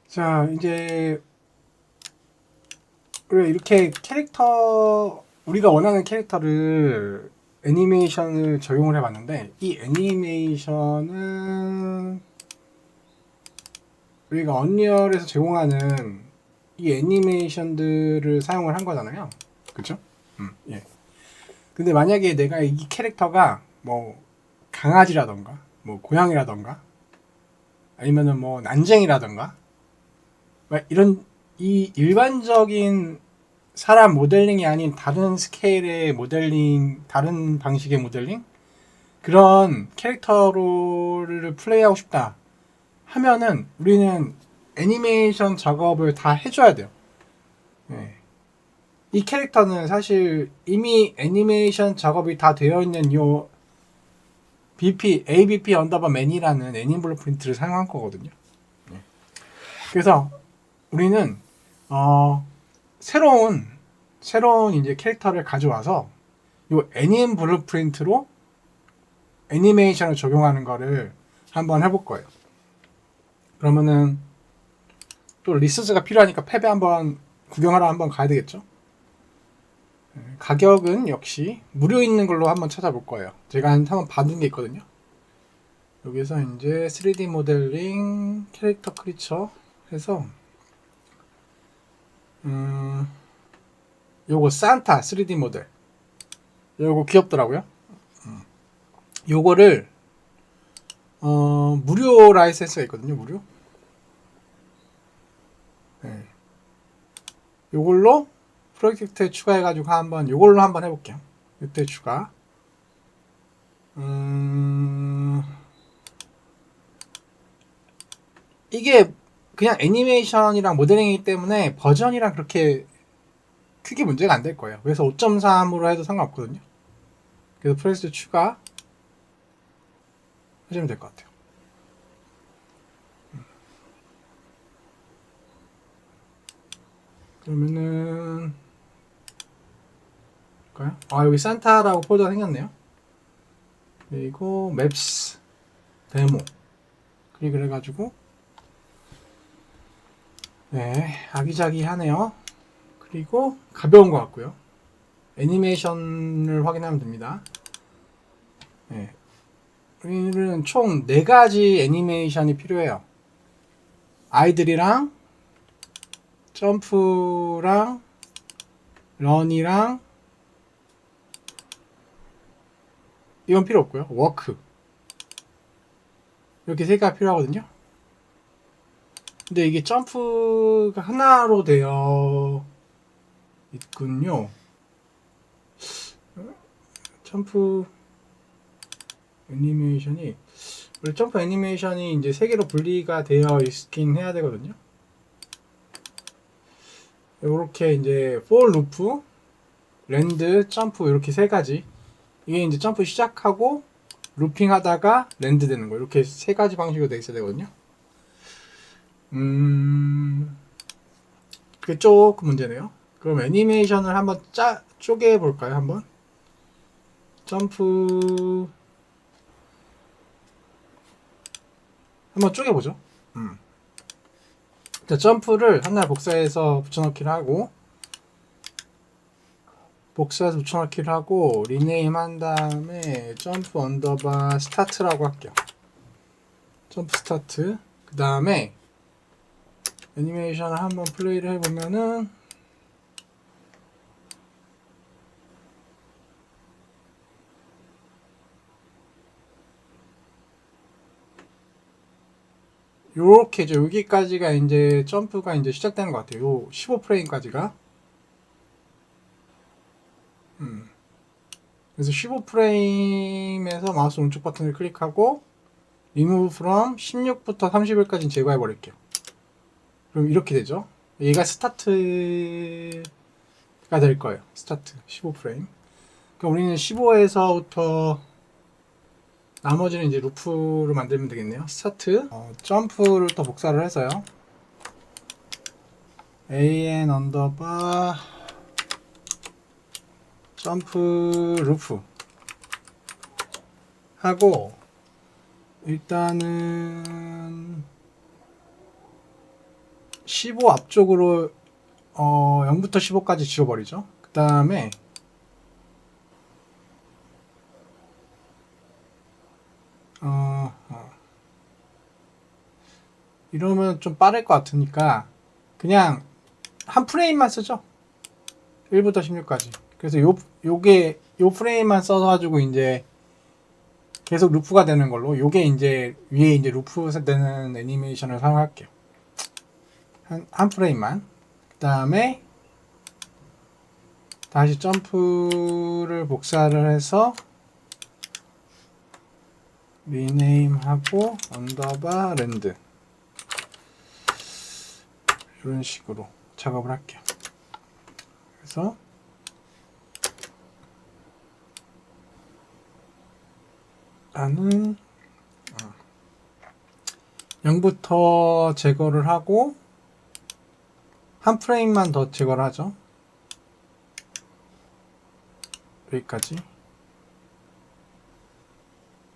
자, 이제 우리가 이렇게 우리가 원하는 캐릭터를 애니메이션을 적용을 해봤는데, 이 애니메이션은 우리가 언리얼에서 제공하는 이 애니메이션들을 사용을 한 거잖아요. 그쵸? 예. 근데 만약에 내가 이 캐릭터가 뭐 강아지라던가 뭐 고양이라던가 아니면은 뭐 난쟁이라던가 막 이런 이 일반적인 사람 모델링이 아닌 다른 스케일의 모델링, 다른 방식의 모델링 그런 캐릭터를 플레이하고 싶다 하면은 우리는 애니메이션 작업을 다 해줘야 돼요. 네. 이 캐릭터는 사실 이미 애니메이션 작업이 다 되어 있는 요 ABP 언더바 맨이라는 애니 블루프린트를 사용한 거거든요. 그래서 우리는 새로운 이제 캐릭터를 가져와서 요 애니메 블루프린트로 애니메이션을 적용하는 거를 한번 해볼 거예요. 그러면은 또 리소스가 필요하니까 팹에 한번 구경하러 한번 가야 되겠죠. 가격은 역시 무료 있는 걸로 한번 찾아볼 거예요. 제가 한번 받은 게 있거든요. 여기서 이제 3D 모델링 캐릭터 크리처 해서 요거 산타 3D 모델 요거 귀엽더라고요. 요거를 무료 라이센스가 있거든요. 무료. 네. 요걸로 프로젝트에 추가해가지고 요걸로 한번 해볼게요. 이때 추가. 이게 그냥 애니메이션이랑 모델링이기 때문에 버전이랑 그렇게 크게 문제가 안 될 거예요. 그래서 5.3으로 해도 상관없거든요. 그래서 프레스 추가 하시면 될 것 같아요. 그러면은 볼까요? 여기 산타라고 폴더가 생겼네요. 그리고 맵스 데모 클릭을 해가지고 네 아기자기하네요. 그리고 가벼운 것 같고요. 애니메이션을 확인하면 됩니다. 네. 우리는 총 4가지 애니메이션이 필요해요. 아이들이랑 점프랑 런이랑 이건 필요 없고요. 워크 이렇게 3개가 필요하거든요. 근데 이게 점프가 하나로 되어 있군요. 점프 애니메이션이 원래 점프 애니메이션이 이제 3개로 분리가 되어 있긴 해야 되거든요. 이렇게 이제 폴 루프, 랜드, 점프 이렇게 3가지. 이게 이제 점프 시작하고 루핑 하다가 랜드 되는 거 이렇게 3가지 방식으로 되어 있어야 되거든요. 그게 조금 문제네요. 그럼 애니메이션을 한번 쪼개 볼까요? 한번 점프 한번 쪼개보죠. 자, 점프를 하나 복사해서 붙여넣기를 하고 리네임 한 다음에 점프 언더바 스타트라고 할게요. 점프 스타트. 그 다음에 애니메이션을 한번 플레이를 해보면은 요렇게 여기까지가 이제 점프가 이제 시작되는 것 같아요. 요 15프레임까지가. 그래서 15프레임에서 마우스 오른쪽 버튼을 클릭하고 remove from 16부터 30일까지 제거해 버릴게요. 그럼 이렇게 되죠. 얘가 스타트가 될 거예요. 스타트 15프레임. 그럼 우리는 15에서부터 나머지는 이제 루프로 만들면 되겠네요. 스타트 점프를 또 복사를 해서요. an 언더바 점프 루프 하고 일단은 15 앞쪽으로 0부터 15까지 지워버리죠. 그 다음에 이러면 좀 빠를 것 같으니까 그냥 한 프레임만 쓰죠. 1부터 16까지. 그래서 요게 요 프레임만 써가지고 이제 계속 루프가 되는 걸로, 요게 이제 위에 이제 루프 되는 애니메이션을 사용할게요. 한 프레임만. 그 다음에 다시 점프를 복사를 해서 리네임하고 언더바 랜드, 이런 식으로 작업을 할게요. 그래서 나는 0부터 제거를 하고 한 프레임만 더 제거를 하죠. 여기까지.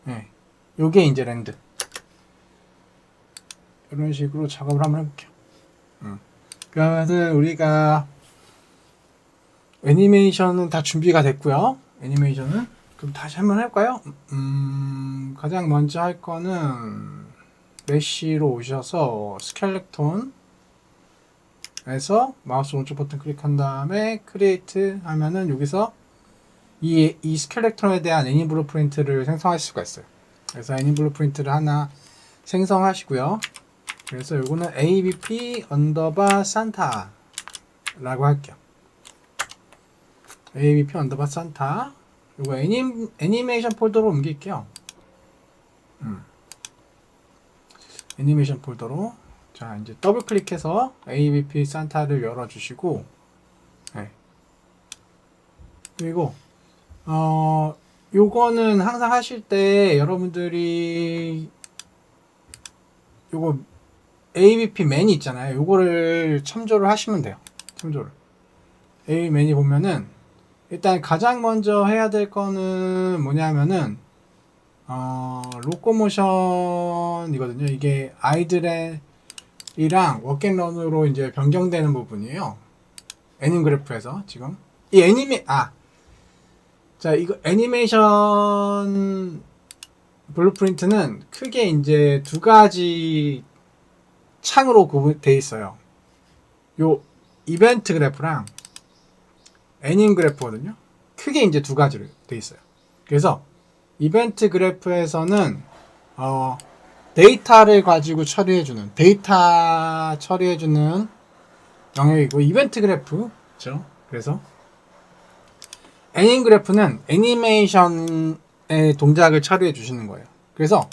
네, 요게 이제 랜드. 이런 식으로 작업을 한번 해볼게요. 그러면은 우리가 애니메이션은 다 준비가 됐고요. 애니메이션은 그럼 다시 한번 해볼까요? 가장 먼저 할 거는 메쉬로 오셔서 스켈렉톤에서 마우스 오른쪽 버튼 클릭한 다음에 크리에이트 하면은 여기서 이 스켈렉톤에 대한 애니 블루프린트를 생성하실 수가 있어요. 그래서 애니 블루프린트를 하나 생성하시고요. 그래서 요거는 abp 언더바 산타 라고 할게요. abp 언더바 산타, 요거 애니메이션 폴더로 옮길게요. 애니메이션 폴더로. 자, 이제 더블 클릭해서 abp 산타를 열어주시고, 네. 그리고 요거는 항상 하실 때 여러분들이 요거 abp 맨이 있잖아요. 요거를 첨조를 하시면 돼요. 첨조를. abp 맨이 보면은 일단 가장 먼저 해야 될 거는 뭐냐면은 로코모션이거든요. 이게 아이들이랑 워크앤런으로 이제 변경되는 부분이에요. 애님 그래프에서 지금 이 자, 이거 애니메이션 블루프린트는 크게 이제 두 가지 창으로 구분되어 있어요. 요 이벤트 그래프랑 애님 그래프거든요. 크게 이제 두 가지로 되어 있어요. 그래서 이벤트 그래프에서는 데이터를 가지고 데이터 처리해주는 영역이고, 이벤트 그래프죠. 그래서 애님 그래프는 애니메이션의 동작을 처리해 주시는 거예요. 그래서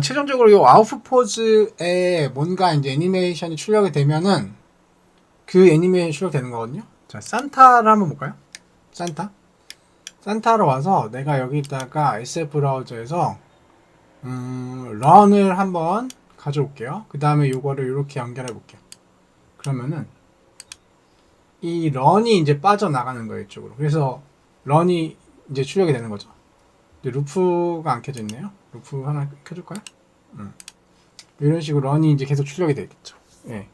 최종적으로 이 아웃풋 포즈에 뭔가 이제 애니메이션이 출력이 되면은 그 애니메이션이 출력되는 거거든요. 자, 산타를 한번 볼까요? 산타로 와서 내가 여기다가 SF 브라우저에서 런을 한번 가져올게요. 그 다음에 이거를 이렇게 연결해 볼게요. 그러면은 이 런이 이제 빠져나가는 거예요, 이쪽으로. 그래서 런이 이제 출력이 되는 거죠. 이제 루프가 안 켜져 있네요. 루프 하나 켜줄까요? 이런 식으로 런이 이제 계속 출력이 되겠죠. 예.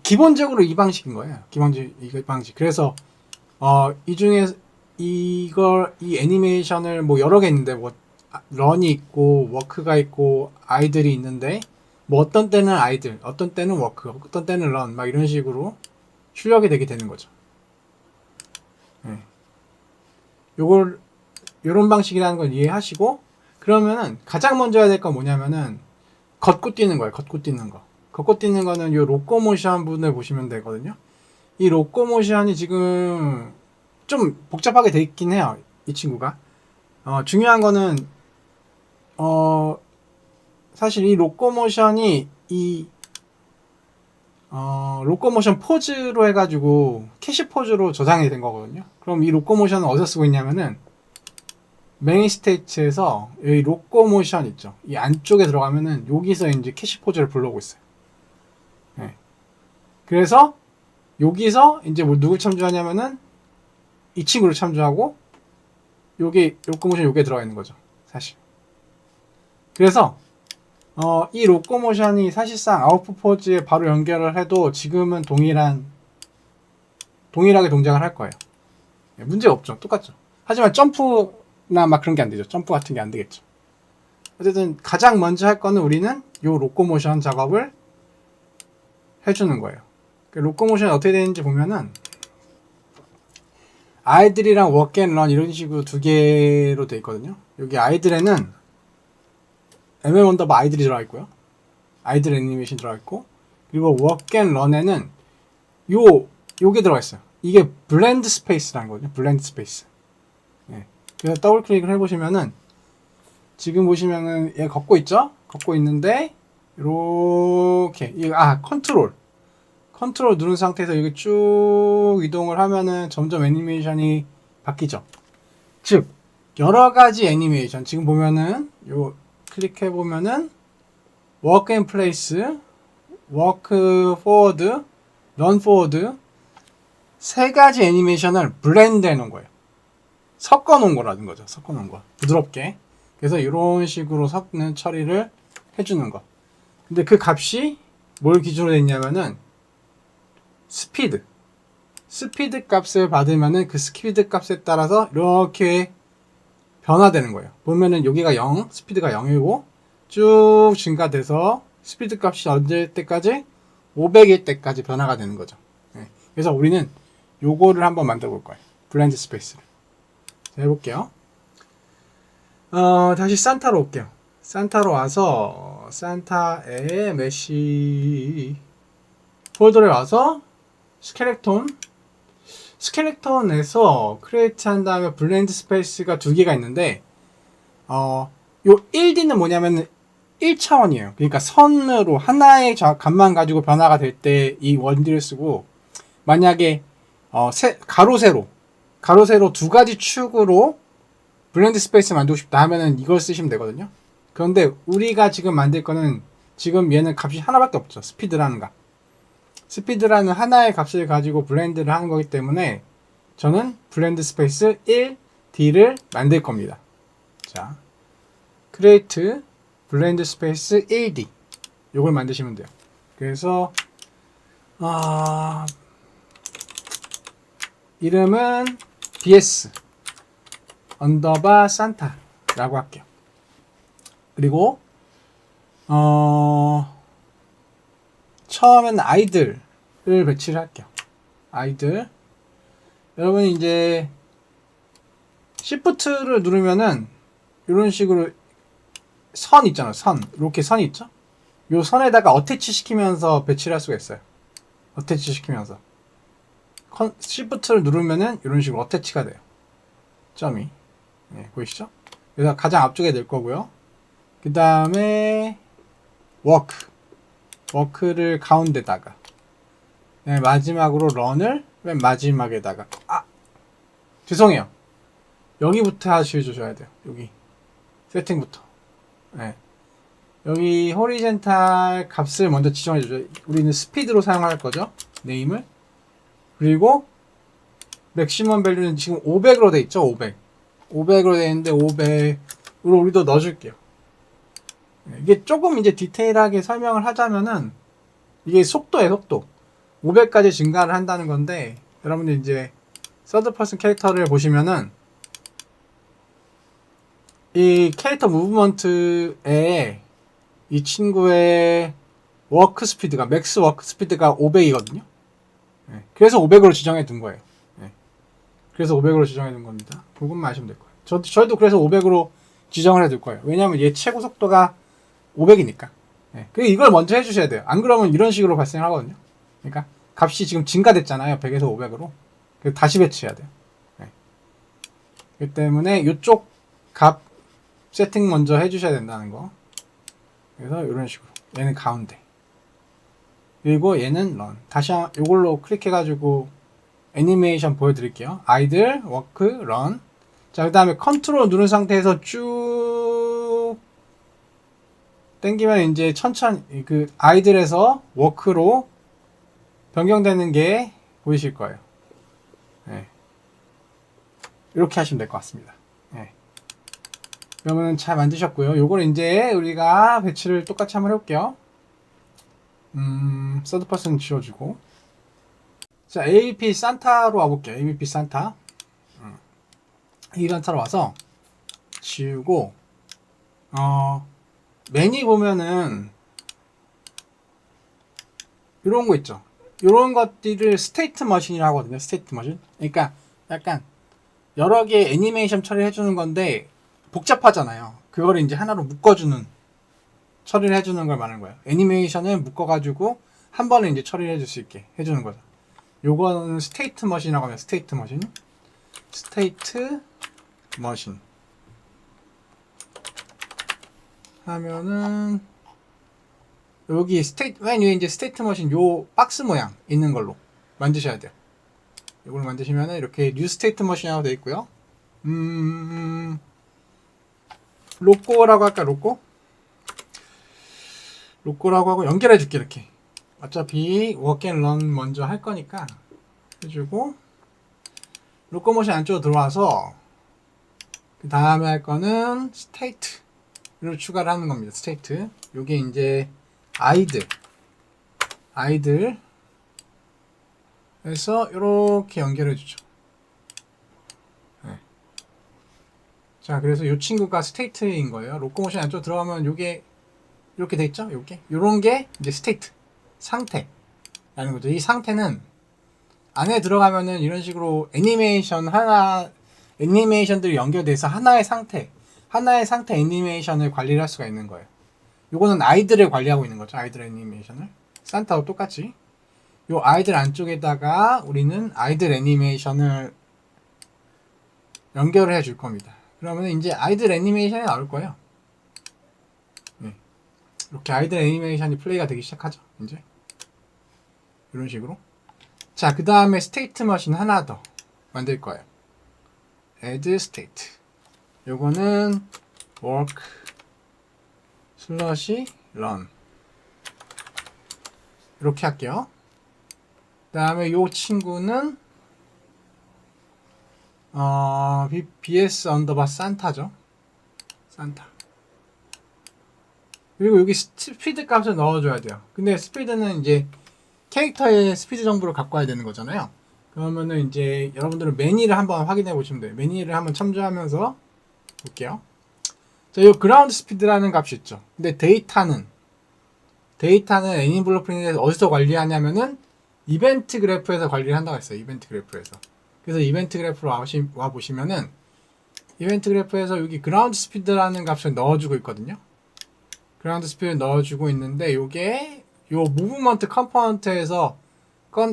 기본적으로 이 방식인 거예요. 기본적으로 이 방식. 그래서 이 중에 이 애니메이션을 뭐 여러 개 있는데, 뭐 런이 있고 워크가 있고 아이들이 있는데, 뭐 어떤 때는 아이들, 어떤 때는 워크, 어떤 때는 런, 막 이런 식으로 출력이 되게 되는 거죠. 네. 요런 방식이라는 걸 이해하시고, 그러면은 가장 먼저 해야 될 건 뭐냐면은 걷고 뛰는 거예요. 걷고 뛰는 거. 걷고 뛰는 거는 요 로코모션 부분을 보시면 되거든요. 이 로코모션이 지금 좀 복잡하게 돼 있긴 해요. 이 친구가. 중요한 거는 사실 이 로코모션이 로코모션 포즈로 해가지고 캐시 포즈로 저장이 된 거거든요. 그럼 이 로코모션은 어디서 쓰고 있냐면은 메인 스테이트에서 여기 로코모션 있죠. 이 안쪽에 들어가면은 여기서 이제 캐시 포즈를 불러오고 있어요. 네. 그래서 여기서 이제 뭐 누굴 참조하냐면은 이 친구를 참조하고, 요게 로코모션 요게 들어가 있는 거죠, 사실. 그래서 이 로코모션이 사실상 아웃풋 포즈에 바로 연결을 해도 지금은 동일하게 동작을 할 거예요. 문제 없죠. 똑같죠. 하지만 점프나 막 그런 게 안 되죠. 점프 같은 게 안 되겠죠. 어쨌든 가장 먼저 할 거는 우리는 요 로코모션 작업을 해주는 거예요. 로코모션이 어떻게 되는지 보면은 아이들이랑 워크 앤 런 이런 식으로 두 개로 돼 있거든요. 여기 아이들에는 MM 언더바 아이들이 들어가 있고요. 아이들 애니메이션 들어가 있고, 그리고 워크 앤 런에는 요게 들어가 있어요. 이게 블렌드 스페이스라는 거거든요. 블렌드 스페이스. 네. 그래서 더블 클릭을 해보시면은 지금 보시면은 얘 걷고 있죠? 걷고 있는데 이렇게 컨트롤 누른 상태에서 이게 쭉 이동을 하면은 점점 애니메이션이 바뀌죠. 즉 여러 가지 애니메이션 지금 보면은 요 클릭해 보면은 워크 앤 플레이스, 워크 포워드, 런 포워드 세 가지 애니메이션을 블렌드 해 놓은 거예요. 섞어 놓은 거라는 거죠. 섞어 놓은 거. 부드럽게. 그래서 이런 식으로 섞는 처리를 해주는 거. 근데 그 값이 뭘 기준으로 했냐면은 스피드 값을 받으면은 그 스피드 값에 따라서 이렇게 변화되는 거예요. 보면은 여기가 0, 스피드가 0이고 쭉 증가돼서 스피드 값이 언제 때까지 500일 때까지 변화가 되는 거죠. 네. 그래서 우리는 요거를 한번 만들어 볼 거예요. 블렌드 스페이스를. 자, 해볼게요. 다시 산타로 올게요. 산타로 와서 산타의 메시 폴더에 와서 스켈레톤에서 크리에이트 한 다음에 블렌드 스페이스가 두 개가 있는데 요 1D는 뭐냐면 1차원이에요. 그러니까 선으로 하나의 값만 가지고 변화가 될 때 이 원D를 쓰고 만약에 가로 세로 두 가지 축으로 블렌드 스페이스 만들고 싶다 하면은 이걸 쓰시면 되거든요. 그런데 우리가 지금 만들 거는 지금 얘는 값이 하나밖에 없죠. 스피드라는 하나의 값을 가지고 블렌드를 하는 거기 때문에 저는 블렌드 스페이스 1D를 만들 겁니다. 자, create 블렌드 스페이스 1D 요걸 만드시면 돼요. 그래서 이름은 bs 언더바 산타라고 할게요. 그리고 처음에는 아이들을 배치를 할게요. 아이들. 여러분 이제 Shift를 누르면은 이런 식으로 선 있잖아요. 이렇게 선이 있죠? 요 선에다가 어태치 시키면서 배치를 할 수가 있어요. 어태치 시키면서 Shift를 누르면은 이런 식으로 어태치가 돼요. 점이. 네, 보이시죠? 그래서 가장 앞쪽에 낼 거고요. 그 다음에 워크를 가운데다가, 네, 마지막으로 런을 맨 마지막에다가. 죄송해요. 여기부터 하셔야 돼요. 여기 세팅부터. 네. 여기 호리젠탈 값을 먼저 지정해 주죠. 우리는 스피드로 사용할 거죠. 네임을. 그리고 맥시멈 밸류는 지금 500으로 돼 있죠. 500으로 돼 있는데 500으로 우리도 넣어줄게요. 이게 조금 이제 디테일하게 설명을 하자면은 이게 속도예요. 속도. 500까지 증가를 한다는 건데 여러분들 이제 서드 퍼슨 캐릭터를 보시면은 이 캐릭터 무브먼트에 이 친구의 워크 스피드가 맥스 워크 스피드가 500이거든요. 네, 그래서 500으로 지정해 둔 거예요. 네, 그래서 500으로 지정해 둔 겁니다. 그것만 아시면 될 거예요. 저희도 그래서 500으로 지정을 해둘 거예요. 왜냐하면 얘 최고 속도가 500이니까. 네, 그리고 이걸 먼저 해주셔야 돼요. 안 그러면 이런 식으로 발생하거든요. 그러니까 값이 지금 증가됐잖아요. 100에서 500으로. 그래서 다시 배치해야 돼요. 네. 그렇기 때문에 이쪽 값 세팅 먼저 해주셔야 된다는 거. 그래서 이런 식으로. 얘는 가운데. 그리고 얘는 런. 다시 이걸로 클릭해가지고 애니메이션 보여드릴게요. 아이들, 워크, 런. 자, 그 다음에 컨트롤 누른 상태에서 쭉 땡기면 이제 천천히 그 아이들에서 워크로 변경되는 게 보이실 거예요. 네. 이렇게 하시면 될 것 같습니다. 네. 그러면 잘 만드셨고요. 요걸 이제 우리가 배치를 똑같이 한번 해볼게요. 서드 퍼슨 지워주고. 자, AVP 산타로 와볼게요. AVP 산타. 이 산타로 와서 지우고, 메뉴 보면은, 이런 거 있죠. 이런 것들을 스테이트 머신이라고 하거든요. 스테이트 머신. 그러니까 약간 여러 개 애니메이션 처리를 해주는 건데 복잡하잖아요. 그걸 이제 하나로 묶어주는 처리를 해주는 걸 말하는 거예요. 애니메이션을 묶어가지고 한 번에 이제 처리를 해줄 수 있게 해주는 거죠. 요거는 스테이트 머신이라고 하면 스테이트 머신. 스테이트 머신 하면은 여기 맨 위에 이제 스테이트 머신 요 박스 모양 있는 걸로 만드셔야 돼요. 이걸 만드시면은 이렇게 뉴 스테이트 머신이라고 되어 있고요. 로꼬라고 할까? 로꼬라고 하고 연결해 줄게. 이렇게 어차피 워크앤런 먼저 할 거니까 해주고, 로꼬 모션 안쪽으로 들어와서 그 다음에 할 거는 스테이트를 추가를 하는 겁니다. 스테이트. 요게 이제 아이들 해서 이렇게 연결해 주죠. 네. 자, 그래서 이 친구가 스테이트인 거예요. 로코모션 안쪽 들어가면 요게 이렇게 돼 있죠? 요런 게 이제 스테이트 상태라는 거죠. 이 상태는 안에 들어가면은 이런 식으로 애니메이션들이 연결돼서 하나의 상태 애니메이션을 관리를 할 수가 있는 거예요. 요거는 아이들을 관리하고 있는 거죠. 아이들 애니메이션을. 산타와 똑같이. 요 아이들 안쪽에다가 우리는 아이들 애니메이션을 연결을 해줄 겁니다. 그러면 이제 아이들 애니메이션이 나올 거예요. 네. 이렇게 아이들 애니메이션이 플레이가 되기 시작하죠. 이제 이런 식으로. 자, 그 다음에 스테이트 머신 하나 더 만들 거예요. add state. 요거는 work /run 이렇게 할게요. 그 다음에 요 친구는 bs 언더바 산타죠. 산타. 그리고 여기 스피드 값을 넣어줘야 돼요. 근데 스피드는 이제 캐릭터의 스피드 정보를 갖고 와야 되는 거잖아요. 그러면은 이제 여러분들은 매니를 한번 확인해 보시면 돼요. 매니를 한번 참조하면서 볼게요. 자, 요 그라운드 스피드라는 값이 있죠. 근데 데이터는 애니블루프린트에서 어디서 관리하냐면은 이벤트 그래프에서 관리를 한다고 했어요. 이벤트 그래프에서. 그래서 이벤트 그래프로 와 보시면은 이벤트 그래프에서 여기 그라운드 스피드라는 값을 넣어주고 있거든요. 그라운드 스피드를 넣어주고 있는데 요게 요 무브먼트 컴포넌트에서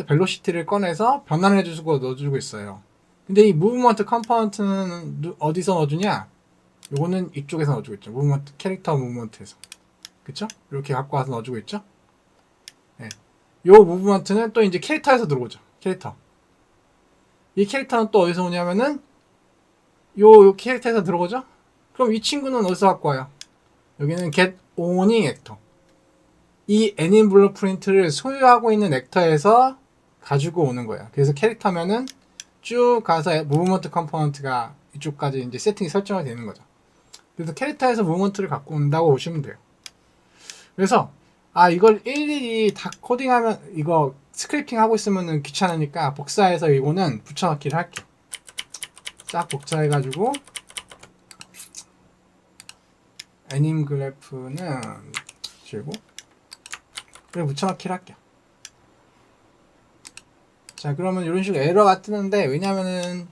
벨로시티를 꺼내서 변환을 해주고 넣어주고 있어요. 근데 이 무브먼트 컴포넌트는 어디서 넣어주냐? 요거는 이쪽에서 넣어주고 있죠. 무브먼트, 캐릭터 무브먼트에서. 그쵸? 이렇게 갖고 와서 넣어주고 있죠? 네. 요 무브먼트는 또 이제 캐릭터에서 들어오죠. 캐릭터. 이 캐릭터는 또 어디서 오냐면은 요 캐릭터에서 들어오죠? 그럼 이 친구는 어디서 갖고 와요? 여기는 get owning actor. 이 애니 블루프린트를 소유하고 있는 액터에서 가지고 오는 거예요. 그래서 캐릭터면은 쭉 가서 무브먼트 컴포넌트가 이쪽까지 이제 세팅이 설정이 되는 거죠. 그래서 캐릭터에서 무브먼트를 갖고 온다고 보시면 돼요. 그래서 이걸 일일이 다 코딩하면 이거 스크립팅 하고 있으면은 귀찮으니까 복사해서 이거는 붙여넣기를 할게요. 싹 복사해가지고 애님 그래프는 지우고 그리고 붙여넣기를 할게요. 자, 그러면 이런 식으로 에러가 뜨는데 왜냐면은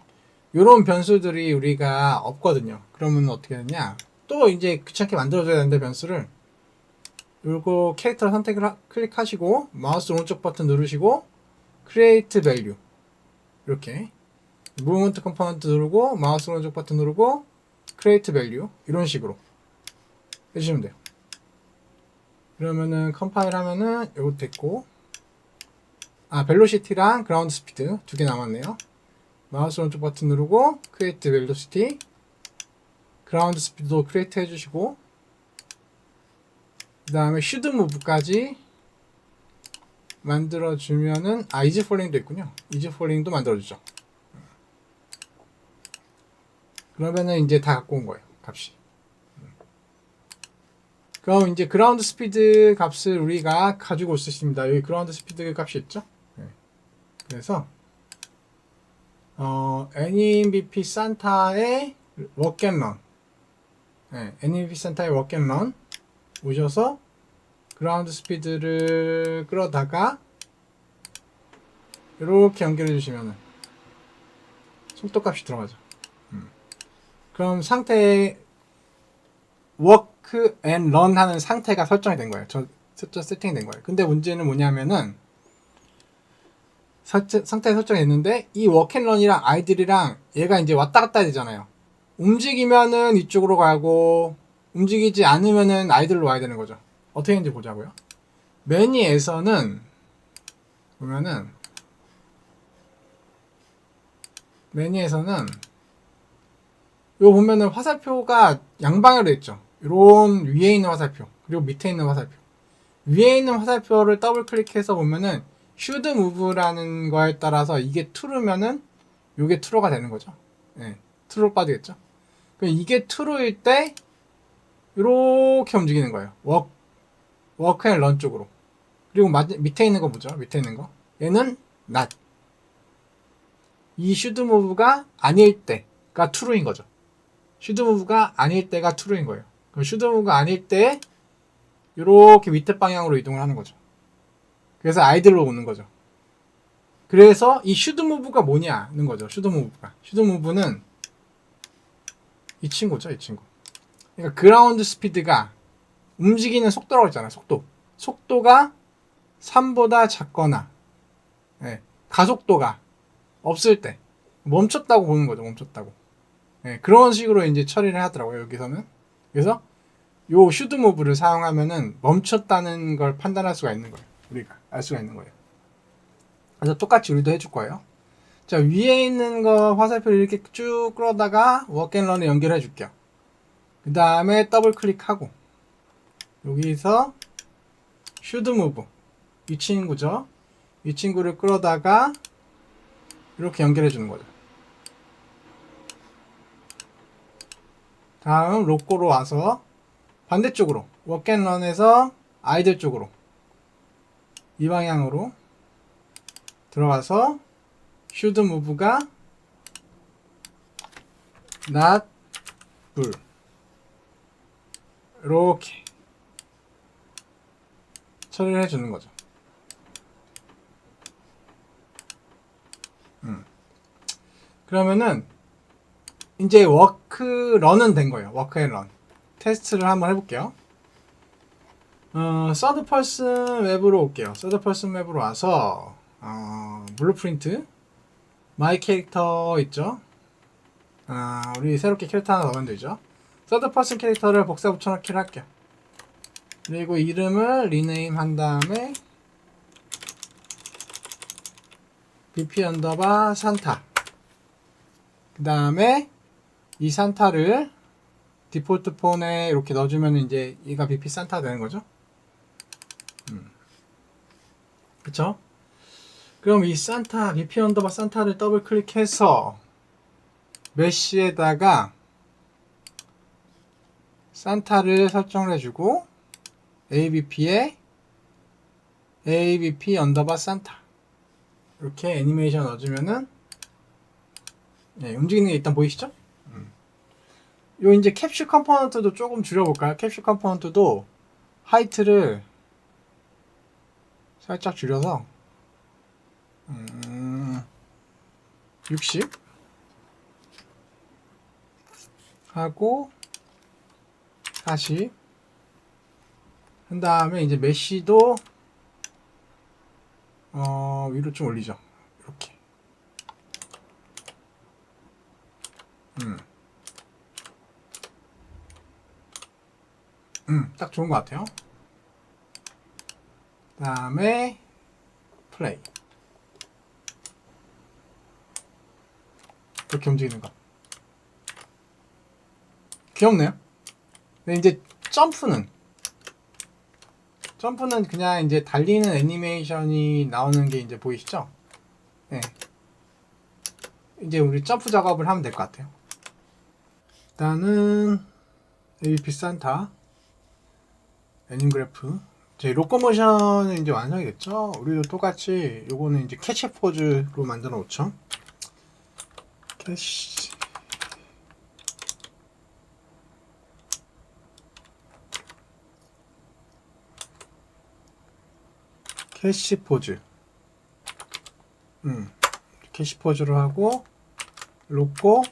이런 변수들이 우리가 없거든요. 그러면 어떻게 되냐? 또 이제 귀찮게 만들어줘야 되는데 변수를 요거 캐릭터 선택을 클릭하시고 마우스 오른쪽 버튼 누르시고 create value 이렇게 무브먼트 컴포넌트 누르고 마우스 오른쪽 버튼 누르고 create value 이런 식으로 해주시면 돼요. 그러면은 컴파일 하면은 요거 됐고 벨로시티랑 그라운드 스피드 두 개 남았네요. 마우스 오른쪽 버튼 누르고 create velocity 그라운드 스피드도 create 해주시고 그 다음에 should move까지 만들어주면은 easy falling도 있군요. easy falling도 만들어주죠. 그러면은 이제 다 갖고 온 거예요. 값이. 그럼 이제 그라운드 스피드 값을 우리가 가지고 있습니다. 여기 그라운드 스피드 값이 있죠? 네. 그래서 NEMBP 산타의 워크앤런, 네, NEMBP 산타의 워크앤런 오셔서 그라운드 스피드를 끌어다가 이렇게 연결해 주시면은 속도 값이 들어가죠. 그럼 상태 워크 앤 런 하는 상태가 설정이 된 거예요. 저 세팅이 된 거예요. 근데 문제는 뭐냐면은 상태 설정이 됐는데 이 워크 앤 런이랑 아이들이랑 얘가 이제 왔다 갔다 해야 되잖아요. 움직이면은 이쪽으로 가고 움직이지 않으면은 아이들로 와야 되는 거죠. 어떻게 했는지 보자고요. 매니에서는 보면은 매니에서는 이거 보면은 화살표가 양방향으로 있죠. 이런 위에 있는 화살표 그리고 밑에 있는 화살표. 위에 있는 화살표를 더블 클릭해서 보면은 should move라는 거에 따라서 이게 true면은 이게 true가 되는 거죠. 네, true로 빠지겠죠. 이게 true일 때 이렇게 움직이는 거예요. 워크 앤 런 쪽으로. 그리고 밑에 있는 거 뭐죠? 밑에 있는 거. 얘는 not. 이 should move가 아닐 때가 true인 거죠. should move가 아닐 때가 true인 거예요. 그럼 should move가 아닐 때 이렇게 밑에 방향으로 이동을 하는 거죠. 그래서 아이들로 오는 거죠. 그래서 이 should move가 뭐냐는 거죠. should move는 이 친구죠. 이 친구. 그러니까 그라운드 스피드가 움직이는 속도라고 했잖아요. 속도가 3보다 작거나 네, 가속도가 없을 때 멈췄다고 보는 거죠. 멈췄다고. 네, 그런 식으로 이제 처리를 하더라고요. 여기서는. 그래서 요 should move를 사용하면은 멈췄다는 걸 판단할 수가 있는 거예요. 우리가 알 수가 있는 거예요. 그래서 똑같이 우리도 해줄 거예요. 자, 위에 있는 거 화살표를 이렇게 쭉 끌어다가 워크앤런에 연결해 줄게요. 그 다음에 더블 클릭하고 여기서 should move 이 친구죠. 이 친구를 끌어다가 이렇게 연결해 주는 거죠. 다음 로꼬로 와서 반대쪽으로 워크앤런에서 아이들 쪽으로 이 방향으로 들어가서 should move가 not 불 이렇게 처리를 해주는 거죠. 그러면은 이제 워크런은 된 거예요. 워크앤런 테스트를 한번 해볼게요. 서드 퍼슨 웹으로 올게요. 서드 퍼슨 웹으로 와서 블루프린트 마이 캐릭터 있죠. 우리 새롭게 캐릭터 하나 더 만들죠. 서드 퍼슨 캐릭터를 복사 붙여넣기를 할게요. 그리고 이름을 리네임 한 다음에 bp 언더바 산타. 그 다음에 이 산타를 디폴트 폰에 이렇게 넣어주면 이제 얘가 bp 산타 되는 거죠. 그쵸? 그럼 이 산타 bp 언더바 산타를 더블 클릭해서 메쉬에다가 산타를 설정을 해주고 ABP에 ABP 언더바 산타 이렇게 애니메이션 넣어주면은 네, 움직이는 게 일단 보이시죠? 요 이제 캡슐 컴포넌트도 조금 줄여볼까요? 캡슐 컴포넌트도 하이트를 살짝 줄여서 60 하고 40 한 다음에 이제 메쉬도 위로 좀 올리죠. 이렇게 딱 좋은 것 같아요. 그 다음에 플레이 이렇게 움직이는 거 귀엽네요. 근데 이제 점프는 그냥 이제 달리는 애니메이션이 나오는 게 이제 보이시죠? 네. 이제 우리 점프 작업을 하면 될 것 같아요. 일단은 ABP 산타 애님 그래프. 이제 로코모션은 이제 완성이 됐죠. 우리도 똑같이 요거는 이제 캐치 포즈로 만들어 놓죠. 캐시 포즈. 캐시 포즈로 하고 로코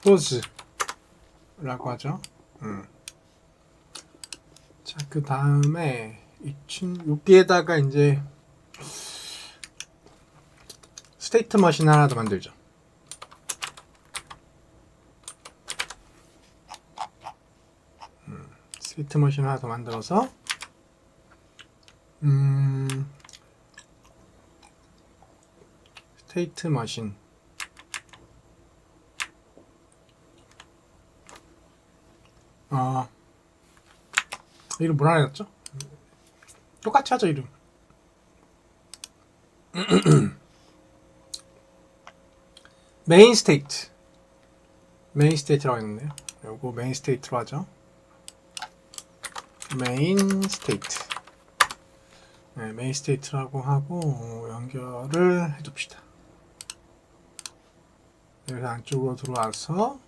포즈라고 하죠. 자, 그 다음에 여기에다가 이제 스테이트 머신 하나 더 만들죠. 스테이트 머신 하나 더 만들어서 스테이트 머신 이름 뭐라 해놨죠? 똑같이 하죠, 이름. 메인 스테이트라고 했는데요. 요거 메인 스테이트로 하죠. 메인 스테이트. 네, 메인 스테이트라고 하고 연결을 해둡시다. 여기서 안쪽으로 들어와서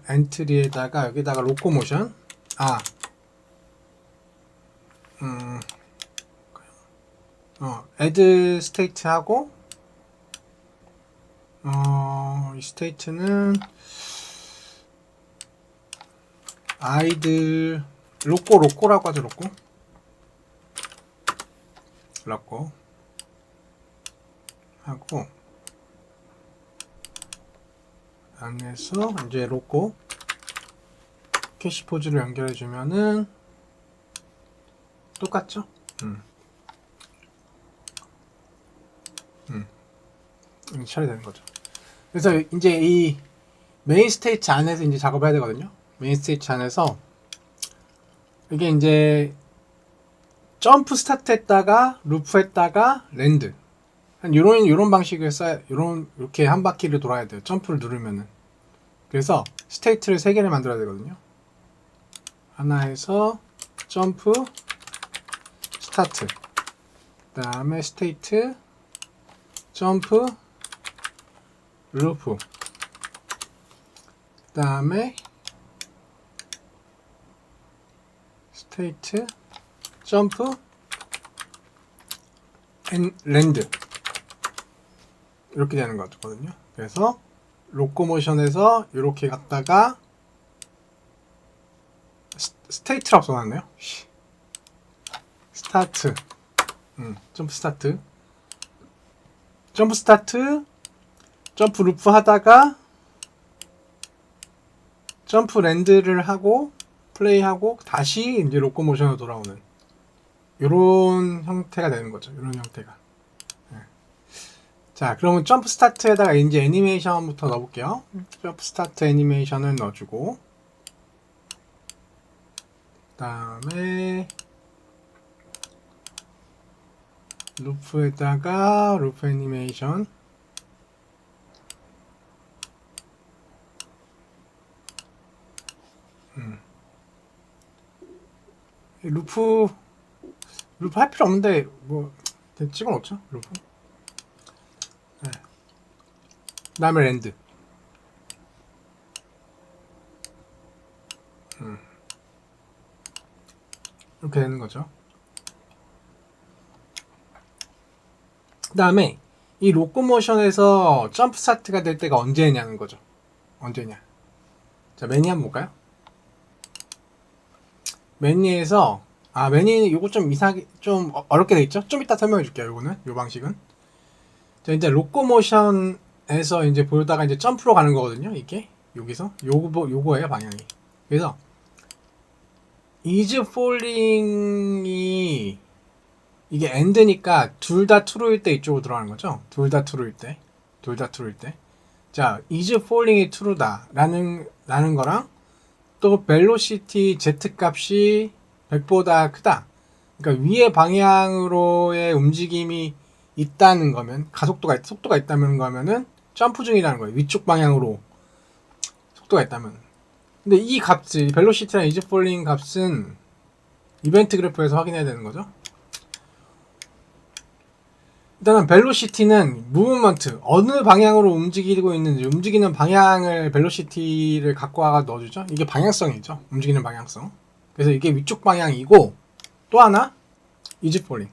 엔트리에다가 여기다가 로코모션 애드 스테이트 하고 이 스테이트는 아이들 로코라고 하죠. 로코 하고 안에서 이제 로코 캐시 포즈를 연결해 주면은 똑같죠? 이렇게 처리되는 거죠. 그래서 이제 이 메인 스테이트 안에서 이제 작업해야 되거든요. 메인 스테이트 안에서 이게 이제 점프 스타트 했다가 루프 했다가 랜드 한 요런 방식을 이렇게 한 바퀴를 돌아야 돼요. 점프를 누르면은. 그래서 스테이트를 3개를 만들어야 되거든요. 하나에서 점프 스타트, 그 다음에 스테이트 점프 루프, 그 다음에 스테이트 점프 랜드 이렇게 되는 거거든요. 그래서 로코모션에서 이렇게 갔다가 스테이트라고 써놨네요. 스타트, 점프 스타트, 점프 루프 하다가 점프 랜드를 하고 플레이하고 다시 이제 로코모션으로 돌아오는 이런 형태가 되는 거죠. 이런 형태가. 자, 그러면 점프 스타트에다가 이제 애니메이션부터 넣어볼게요. 점프 스타트 애니메이션을 넣어주고, 그 다음에 루프에다가 루프 애니메이션, 루프 할 필요 없는데 뭐 찍어놓죠. 루프. 네. 그 다음에 랜드. 이렇게 되는 거죠. 그 다음에 이 로코모션에서 점프 스타트가 될 때가 언제냐는 거죠. 언제냐. 자, 매니 한번 볼까요? 매니에서 매니 요거 좀 이상하게 좀 어렵게 돼 있죠? 좀 이따 설명해 줄게요. 요거는 요 방식은. 자, 이제 로코모션에서 이제 보다가 이제 점프로 가는 거거든요. 이게 여기서 요거예요, 방향이. 그래서 is falling이 이게 end니까 둘 다 true일 때 이쪽으로 들어가는 거죠. 둘 다 true일 때. 자, is falling이 true다 라는 거랑 또 velocity z 값이 100보다 크다. 그러니까 위의 방향으로의 움직임이 있다는 거면, 속도가 있다는 거면은 점프 중이라는 거예요. 위쪽 방향으로 속도가 있다면. 근데 이 값을 벨로시티랑 이즈폴링 값은 이벤트 그래프에서 확인해야 되는 거죠. 일단은 벨로시티는 무브먼트, 어느 방향으로 움직이고 있는지 움직이는 방향을 벨로시티를 갖고 와가 넣어주죠. 이게 방향성이죠. 움직이는 방향성. 그래서 이게 위쪽 방향이고, 또 하나 이즈폴링.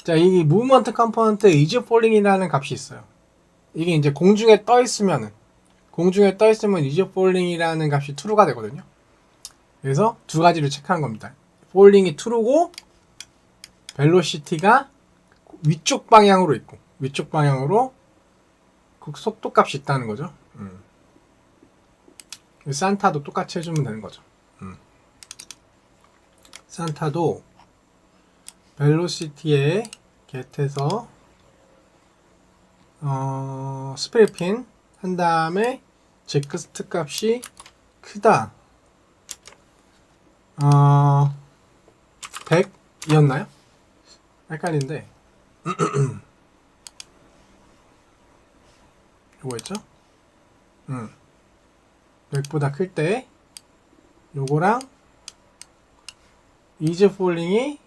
자, 이 무브먼트 컴포넌트 이즈폴링이라는 값이 있어요. 이게 이제 공중에 떠 있으면 이즈폴링이라는 값이 true가 되거든요. 그래서 두 가지를 체크하는 겁니다. 폴링이 true고 벨로시티가 위쪽 방향으로 있고, 위쪽 방향으로 그 속도값이 있다는 거죠. 산타도 똑같이 해주면 되는 거죠. 산타도 벨로시티에 get에서 스프레이핀 한 다음에 제크스트 값이 크다 100이었나요? 헷갈리는데 요거였죠? 100보다 클 때 요거랑 이즈폴링이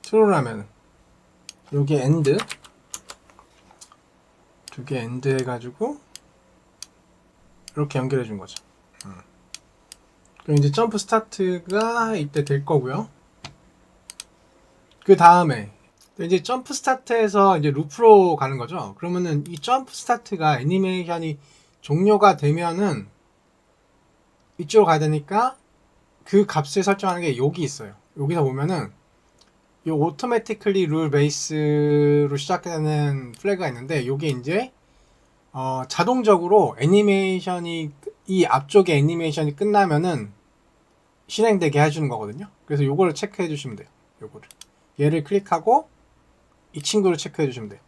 true라면 요게 end 두 개 end 해가지고 이렇게 연결해 준 거죠. 그럼 이제 점프 스타트가 이때 될 거고요. 그 다음에 이제 점프 스타트에서 이제 루프로 가는 거죠. 그러면은 이 점프 스타트가 애니메이션이 종료가 되면은 이쪽으로 가야 되니까 그 값을 설정하는 게 여기 있어요. 여기서 보면은 이 automatically rule base로 시작되는 플래그가 있는데 요게 이제 자동적으로 애니메이션이 이 앞쪽에 애니메이션이 끝나면은 실행되게 해주는 거거든요. 그래서 요거를 체크해 주시면 돼요. 요거를 얘를 클릭하고 이 친구를 체크해 주시면 돼요.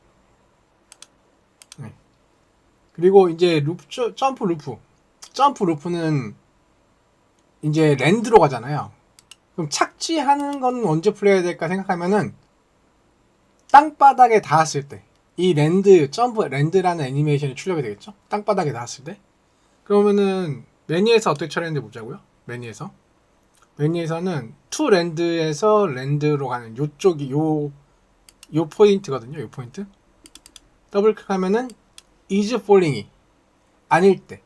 네. 그리고 이제 점프 루프는 이제 랜드로 가잖아요. 그럼 착지하는 건 언제 플레이해야 될까 생각하면은 땅바닥에 닿았을 때 이 점프 랜드라는 애니메이션이 출력이 되겠죠. 땅바닥에 닿았을 때. 그러면은 메뉴에서 어떻게 처리하는지 보자고요. 메뉴에서는 to 랜드에서 랜드로 가는 요쪽이 요 포인트거든요. 요 포인트. 더블 클릭하면은 is falling이 아닐 때,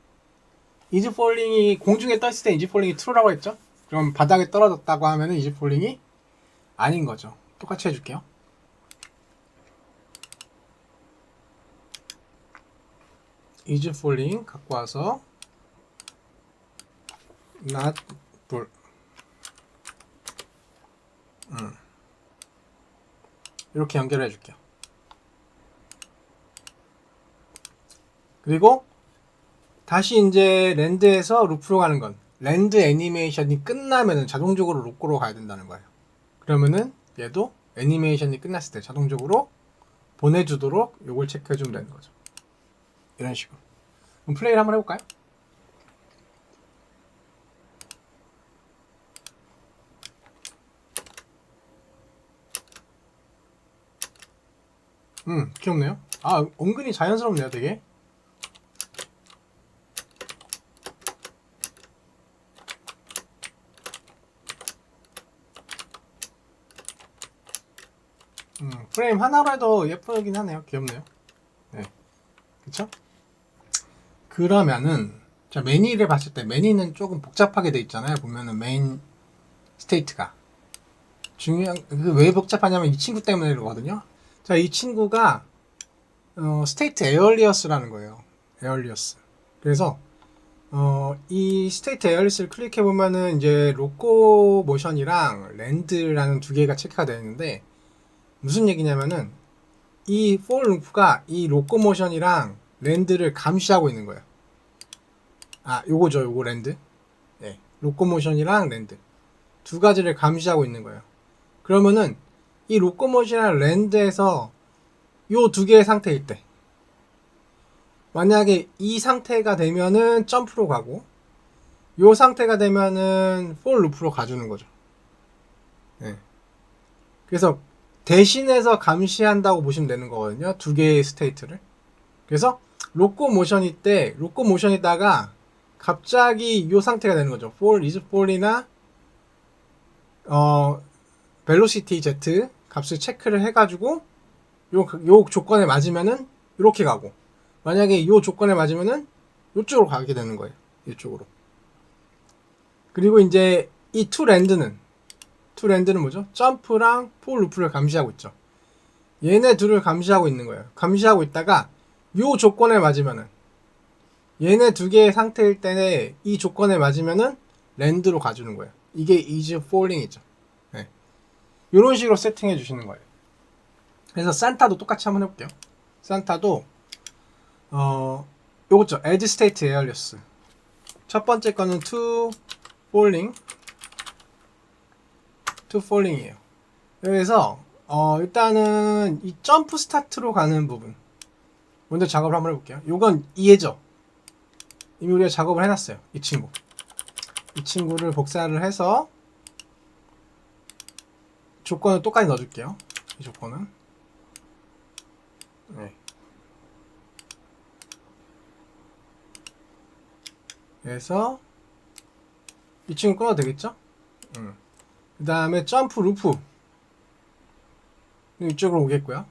is falling이 공중에 떠 있을 때 is falling이 true라고 했죠. 그럼 바닥에 떨어졌다고 하면은 is falling이 아닌 거죠. 똑같이 해줄게요. is falling 갖고 와서 not fall. 이렇게 연결해 줄게요. 그리고 다시 이제 랜드에서 루프로 가는 건 랜드 애니메이션이 끝나면은 자동적으로 루프로 가야 된다는 거예요. 그러면은 얘도 애니메이션이 끝났을 때 자동적으로 보내주도록 요걸 체크해 주면 되는 거죠. 이런 식으로. 그럼 플레이를 한번 해볼까요? 귀엽네요. 아, 은근히 자연스럽네요, 되게. 프레임 하나로 해도 예쁘긴 하네요. 귀엽네요. 네. 그쵸? 그러면은, 자, 매니를 봤을 때, 매니는 조금 복잡하게 돼 있잖아요. 보면은 메인 스테이트가. 왜 복잡하냐면 이 친구 때문에 그러거든요. 자, 이 친구가, 스테이트 에얼리어스라는 거예요. 에얼리어스. 그래서, 이 스테이트 에얼리어스를 클릭해보면은 이제 로코 모션이랑 랜드라는 두 개가 체크가 되어 있는데, 무슨 얘기냐면은, 이 for 루프가 이 로코모션이랑 랜드를 감시하고 있는 거예요. 아, 요거 랜드. 네, 로코모션이랑 랜드 두 가지를 감시하고 있는 거예요. 그러면은 이 로코모션이랑 랜드에서 요 두 개의 상태일 때, 만약에 이 상태가 되면은 점프로 가고, 요 상태가 되면은 for 루프로 가주는 거죠. 네. 그래서 대신해서 감시한다고 보시면 되는 거거든요. 두 개의 스테이트를. 그래서 로코모션일 때, 로코모션이다가 갑자기 이 상태가 되는 거죠. fall, is fall이나 velocity z 값을 체크를 해가지고 요 조건에 맞으면은 이렇게 가고, 만약에 요 조건에 맞으면은 이쪽으로 가게 되는 거예요. 이쪽으로. 그리고 이제 이 toLand는 뭐죠? 점프랑 for 루프를 감시하고 있죠. 얘네 둘을 감시하고 있는 거예요. 감시하고 있다가 요 조건에 맞으면은, 얘네 두 개의 상태일 때에 이 조건에 맞으면은 랜드로 가주는 거예요. 이게 is falling이죠. 네. 이런 식으로 세팅해 주시는 거예요. 그래서 산타도 똑같이 한번 해볼게요. 산타도 요거죠. add state alias. 첫 번째 거는 to falling이에요. 그래서 일단은 이 점프 스타트로 가는 부분 먼저 작업을 한번 해볼게요. 요건 이해죠. 이미 우리가 작업을 해놨어요. 이 친구를 복사를 해서 조건을 똑같이 넣어줄게요. 이 조건은 네. 그래서 이 친구 끊어도 되겠죠? 그 다음에 점프 루프 이쪽으로 오겠고요.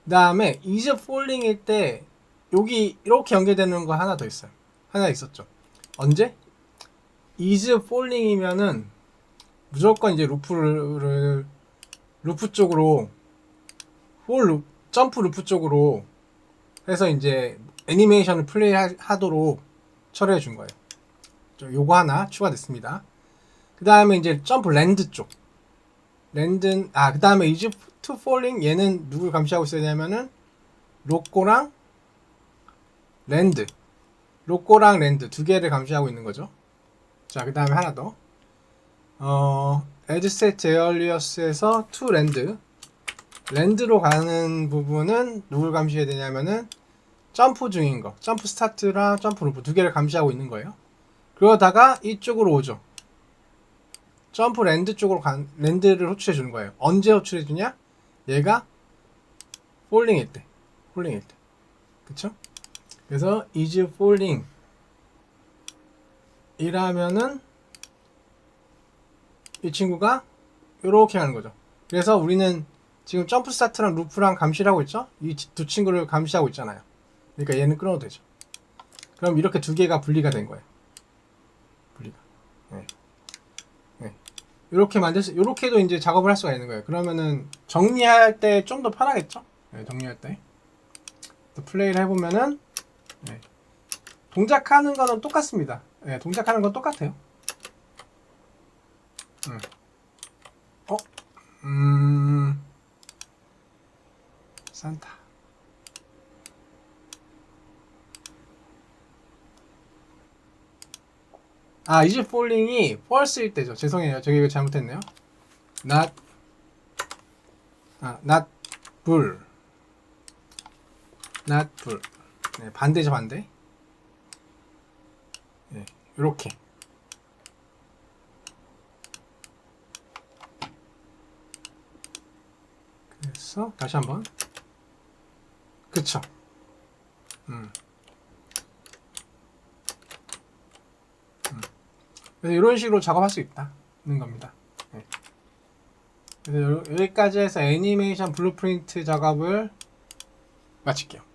그 다음에 is falling일 때 여기 이렇게 연결되는 거 하나 더 있어요. 하나 있었죠. 언제? is falling이면은 무조건 이제 루프 쪽으로 점프 루프 쪽으로 해서 이제 애니메이션을 플레이 하도록 처리해 준 거예요. 요거 하나 추가됐습니다. 그 다음에 이제 점프 랜드 쪽. 그 다음에 is to falling 얘는 누굴 감시하고 있어야 되냐면은 로꼬랑 랜드 두 개를 감시하고 있는 거죠. 자, 그 다음에 하나 더. add set alias에서 to 랜드로 가는 부분은 누굴 감시해야 되냐면은 점프 중인 거, 점프 스타트랑 점프 루프 두 개를 감시하고 있는 거예요. 그러다가 이쪽으로 오죠. 점프 랜드 쪽으로 랜드를 호출해 주는 거예요. 언제 호출해 주냐? 얘가 falling일 때. 그쵸? 그래서 is falling 이라면은 이 친구가 이렇게 하는 거죠. 그래서 우리는 지금 점프 스타트랑 루프랑 감시를 하고 있죠? 이 두 친구를 감시하고 있잖아요. 그러니까 얘는 끊어도 되죠. 그럼 이렇게 두 개가 분리가 된 거예요. 네. 이렇게도 이제 작업을 할 수가 있는 거예요. 그러면은 정리할 때 좀 더 편하겠죠? 네, 정리할 때. 또 플레이를 해보면은, 네. 동작하는 거는 똑같습니다. 네, 동작하는 건 똑같아요. 산타. is falling이 false일 때죠. 죄송해요. 저기 이거 잘못했네요. not bull. 네, 반대죠, 반대. 네, 요렇게. 그래서 다시 한번. 그쵸. 그래서 이런 식으로 작업할 수 있다는 겁니다. 네. 그래서 여기까지 해서 애니메이션 블루프린트 작업을 마칠게요.